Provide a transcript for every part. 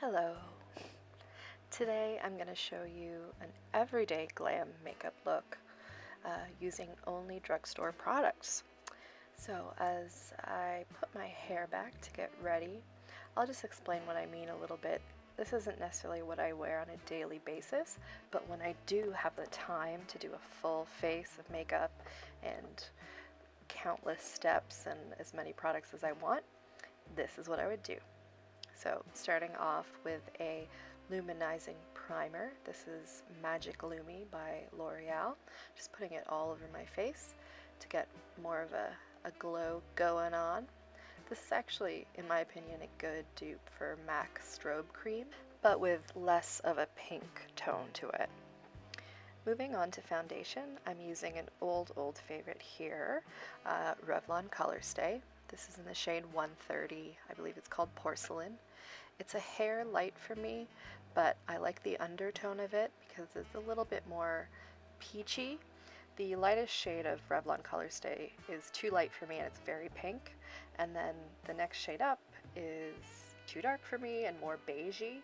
Hello. Today I'm going to show you an everyday glam makeup look using only drugstore products. So as I put my hair back to get ready, I'll just explain what I mean a little bit. This isn't necessarily what I wear on a daily basis, but when I do have the time to do a full face of makeup and countless steps and as many products as I want, this is what I would do. So starting off with a luminizing primer. This is Magic Lumi by L'Oreal. Just putting it all over my face to get more of a glow going on. This is actually, in my opinion, a good dupe for MAC Strobe Cream, but with less of a pink tone to it. Moving on to foundation, I'm using an old favorite here, Revlon Colorstay. This is in the shade 130. I believe it's called Porcelain. It's a hair light for me, but I like the undertone of it because it's a little bit more peachy. The lightest shade of Revlon Colorstay is too light for me and it's very pink. And then the next shade up is too dark for me and more beigey.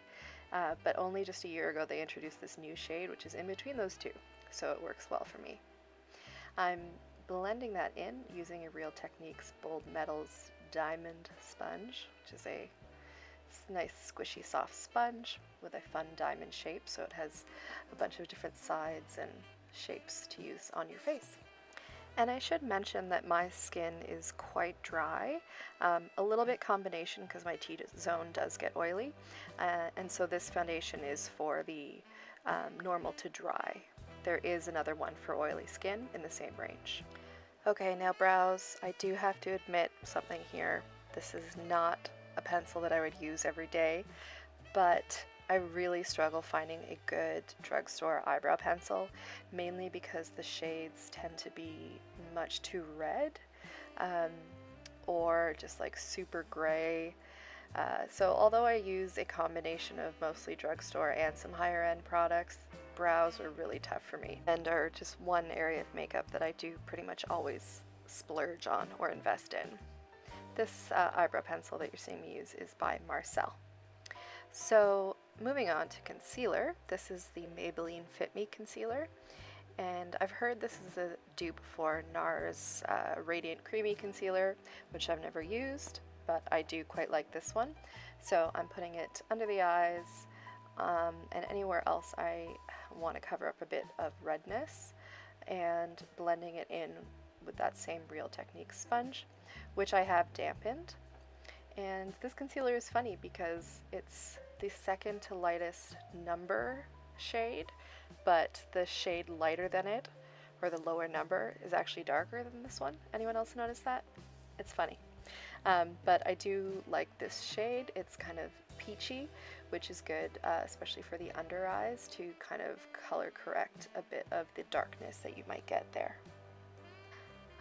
But only just a year ago they introduced this new shade, which is in between those two, so it works well for me. I'm blending that in using a Real Techniques Bold Metals Diamond Sponge, which is a nice squishy soft sponge with a fun diamond shape, so it has a bunch of different sides and shapes to use on your face. And I should mention that my skin is quite dry, a little bit combination because my T-zone does get oily, and so this foundation is for the normal to dry. There is another one for oily skin in the same range. Okay, now brows. I do have to admit something here. This is not a pencil that I would use every day, but I really struggle finding a good drugstore eyebrow pencil, mainly because the shades tend to be much too red or just like super gray. So although I use a combination of mostly drugstore and some higher end products, brows are really tough for me and are just one area of makeup that I do pretty much always splurge on or invest in. This eyebrow pencil that you're seeing me use is by Marcelle. So moving on to concealer, this is the Maybelline Fit Me Concealer, and I've heard this is a dupe for NARS Radiant Creamy Concealer, which I've never used, but I do quite like this one. So I'm putting it under the eyes and anywhere else I want to cover up a bit of redness, and blending it in with that same Real Techniques sponge, which I have dampened. And this concealer is funny because it's the second to lightest number shade, but the shade lighter than it, or the lower number, is actually darker than this one. Anyone else notice that? It's funny. But I do like this shade. It's kind of peachy, which is good, especially for the under eyes, to kind of color correct a bit of the darkness that you might get there.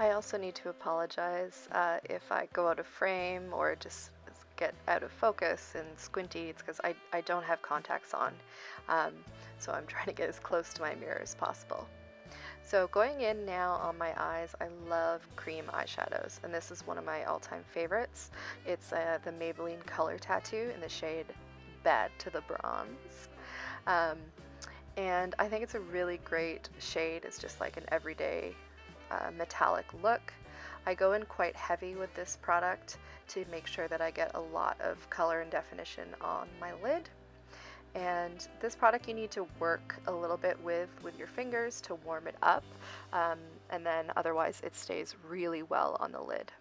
I also need to apologize if I go out of frame or just get out of focus and squinty. It's because I don't have contacts on, so I'm trying to get as close to my mirror as possible. So going in now on my eyes, I love cream eyeshadows, and this is one of my all-time favorites. It's the Maybelline Color Tattoo in the shade Bad to the Bronze. And I think it's a really great shade. It's just like an everyday metallic look. I go in quite heavy with this product to make sure that I get a lot of color and definition on my lid. And this product you need to work a little bit with your fingers to warm it up, and then otherwise it stays really well on the lid.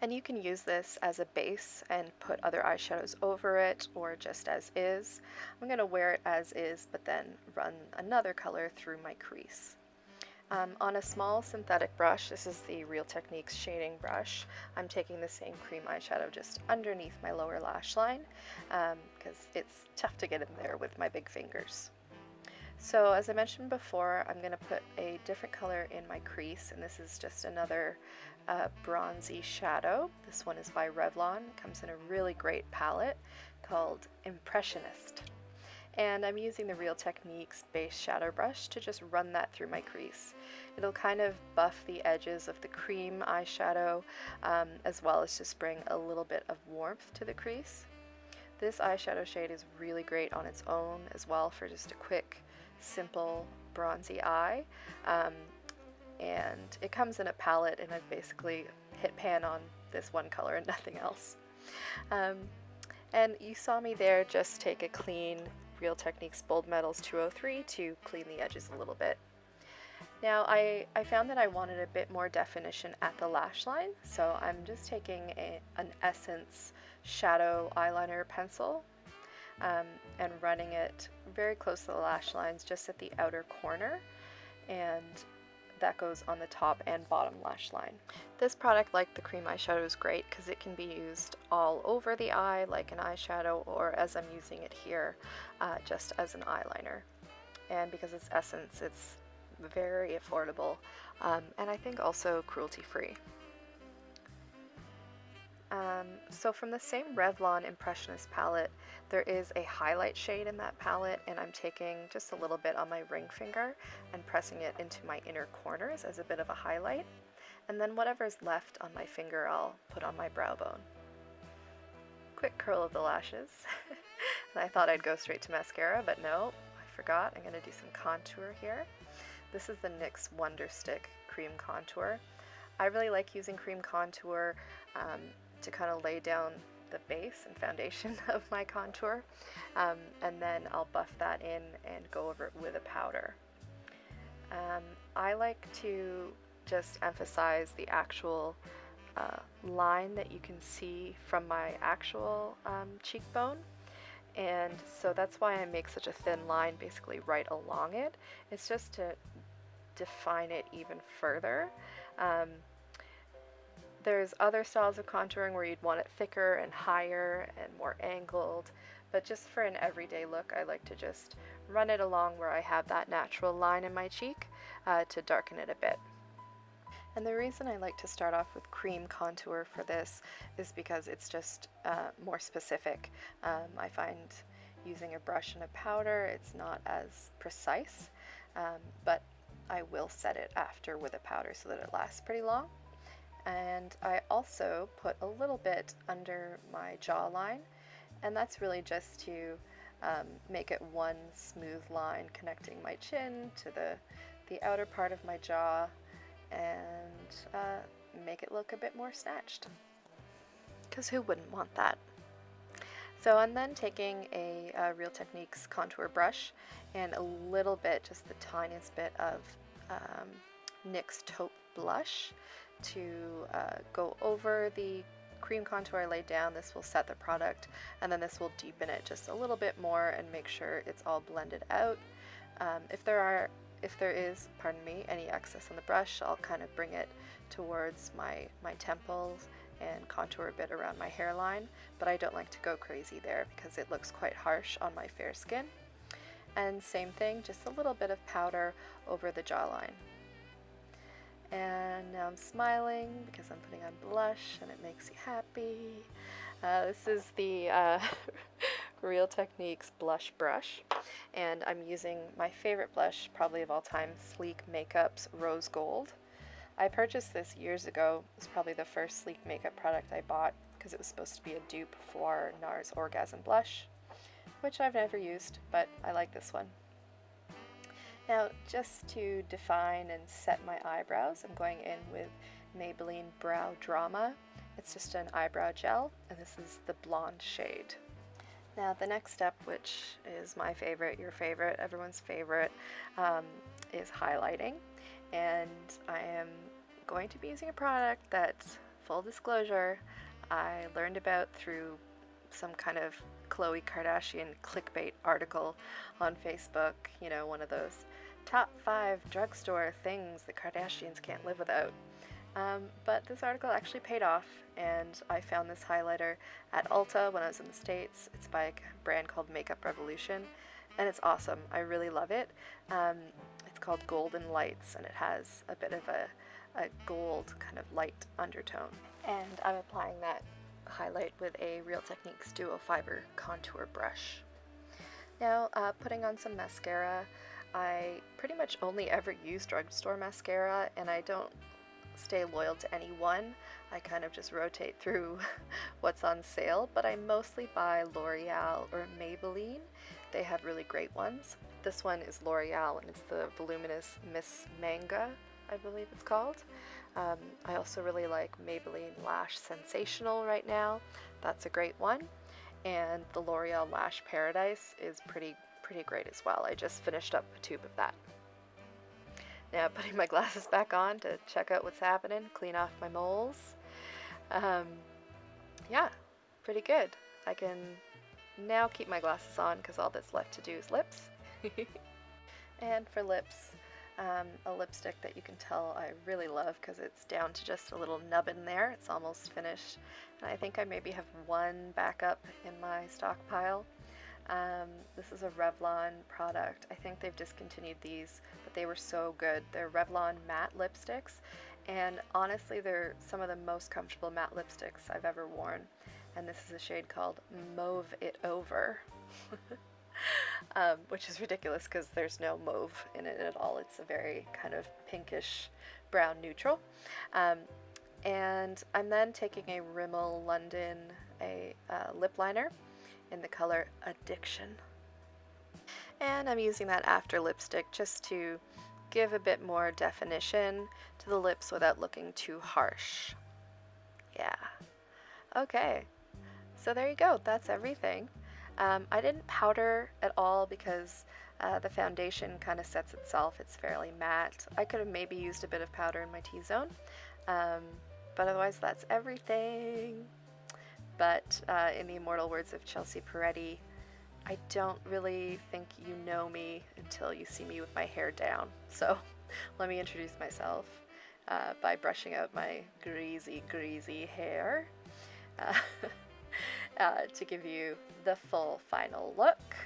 And you can use this as a base and put other eyeshadows over it, or just as is. I'm going to wear it as is, but then run another color through my crease. On a small synthetic brush, this is the Real Techniques shading brush, I'm taking the same cream eyeshadow just underneath my lower lash line because it's tough to get in there with my big fingers. So as I mentioned before, I'm going to put a different color in my crease, and this is just another bronzy shadow. This one is by Revlon. It comes in a really great palette called Impressionist. And I'm using the Real Techniques base shadow brush to just run that through my crease. It'll kind of buff the edges of the cream eyeshadow, as well as just bring a little bit of warmth to the crease. This eyeshadow shade is really great on its own as well for just a quick, simple, bronzy eye. And it comes in a palette, and I've basically hit pan on this one color and nothing else. And you saw me there just take a clean Real Techniques Bold Metals 203 to clean the edges a little bit. Now I found that I wanted a bit more definition at the lash line, so I'm just taking an Essence shadow eyeliner pencil and running it very close to the lash lines, just at the outer corner, and that goes on the top and bottom lash line. This product, like the cream eyeshadow, is great because it can be used all over the eye like an eyeshadow, or as I'm using it here, just as an eyeliner. And because it's Essence, it's very affordable, and I think also cruelty-free. So from the same Revlon Impressionist palette, there is a highlight shade in that palette, and I'm taking just a little bit on my ring finger and pressing it into my inner corners as a bit of a highlight. And then whatever's left on my finger, I'll put on my brow bone. Quick curl of the lashes. And I thought I'd go straight to mascara, but no, I forgot. I'm going to do some contour here. This is the NYX Wonder Stick Cream Contour. I really like using cream contour to kind of lay down the base and foundation of my contour, and then I'll buff that in and go over it with a powder. I like to just emphasize the actual line that you can see from my actual cheekbone, and so that's why I make such a thin line basically right along it. It's just to define it even further. There's other styles of contouring where you'd want it thicker and higher and more angled, but just for an everyday look, I like to just run it along where I have that natural line in my cheek to darken it a bit. And the reason I like to start off with cream contour for this is because it's just more specific. I find using a brush and a powder, it's not as precise, but I will set it after with a powder so that it lasts pretty long. And I also put a little bit under my jawline, and that's really just to make it one smooth line connecting my chin to the outer part of my jaw, and make it look a bit more snatched, because who wouldn't want that? So I'm then taking a Real Techniques contour brush and a little bit, just the tiniest bit of NYX Taupe blush to go over the cream contour I laid down. This will set the product, and then this will deepen it just a little bit more and make sure it's all blended out. If there is, pardon me, any excess on the brush, I'll kind of bring it towards my temples and contour a bit around my hairline, but I don't like to go crazy there because it looks quite harsh on my fair skin. And same thing, just a little bit of powder over the jawline. And now I'm smiling because I'm putting on blush and it makes you happy. This is the Real Techniques blush brush, and I'm using my favorite blush probably of all time, Sleek Makeup's Rose Gold. I purchased this years ago. It was probably the first Sleek makeup product I bought because it was supposed to be a dupe for NARS Orgasm Blush, which I've never used, but I like this one. Now, just to define and set my eyebrows, I'm going in with Maybelline Brow Drama. It's just an eyebrow gel, and this is the blonde shade. Now, the next step, which is my favorite, your favorite, everyone's favorite, is highlighting. And I am going to be using a product that, full disclosure, I learned about through some kind of Khloe Kardashian clickbait article on Facebook, you know, one of those top 5 drugstore things the Kardashians can't live without. But this article actually paid off, and I found this highlighter at Ulta when I was in the States. It's by a brand called Makeup Revolution, and it's awesome. I really love it. It's called Golden Lights, and it has a bit of a gold kind of light undertone. And I'm applying that highlight with a Real Techniques Duo Fiber contour brush. Now, putting on some mascara. I pretty much only ever use drugstore mascara, and I don't stay loyal to any one. I kind of just rotate through what's on sale, but I mostly buy L'Oreal or Maybelline. They have really great ones. This one is L'Oreal, and it's the Voluminous Miss Manga, I believe it's called. I also really like Maybelline Lash Sensational right now. That's a great one. And the L'Oreal Lash Paradise is pretty great as well. I just finished up a tube of that. Now putting my glasses back on to check out what's happening, clean off my moles. Yeah, pretty good. I can now keep my glasses on because all that's left to do is lips. And for lips, a lipstick that you can tell I really love because it's down to just a little nub in there. It's almost finished. And I think I maybe have one backup in my stockpile. This is a Revlon product. I think they've discontinued these, but they were so good. They're Revlon matte lipsticks, and honestly they're some of the most comfortable matte lipsticks I've ever worn. And this is a shade called Mauve It Over. Which is ridiculous because there's no mauve in it at all. It's a very kind of pinkish brown neutral. And I'm then taking a Rimmel London lip liner in the color Addiction. And I'm using that after lipstick just to give a bit more definition to the lips without looking too harsh. Yeah. Okay. So there you go. That's everything. I didn't powder at all because the foundation kind of sets itself. It's fairly matte. I could have maybe used a bit of powder in my T-zone, but otherwise that's everything. But in the immortal words of Chelsea Peretti, I don't really think you know me until you see me with my hair down. So let me introduce myself by brushing out my greasy hair. To give you the full final look.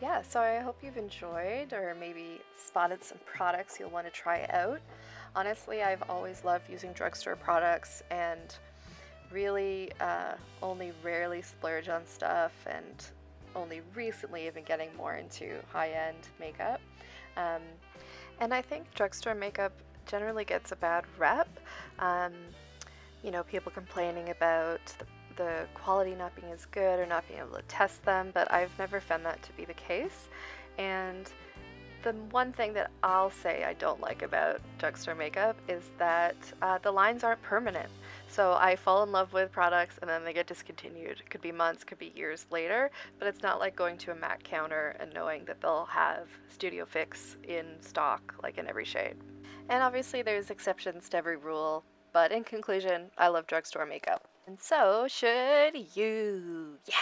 Yeah, so I hope you've enjoyed or maybe spotted some products you'll want to try out. Honestly, I've always loved using drugstore products and really only rarely splurge on stuff, and only recently have been getting more into high-end makeup. And I think drugstore makeup generally gets a bad rep. You know, people complaining about the quality not being as good or not being able to test them, but I've never found that to be the case. And the one thing that I'll say I don't like about drugstore makeup is that the lines aren't permanent. So I fall in love with products and then they get discontinued. It could be months, could be years later, but it's not like going to a MAC counter and knowing that they'll have Studio Fix in stock, like in every shade. And obviously there's exceptions to every rule, but in conclusion, I love drugstore makeup. And so should you. Yeah!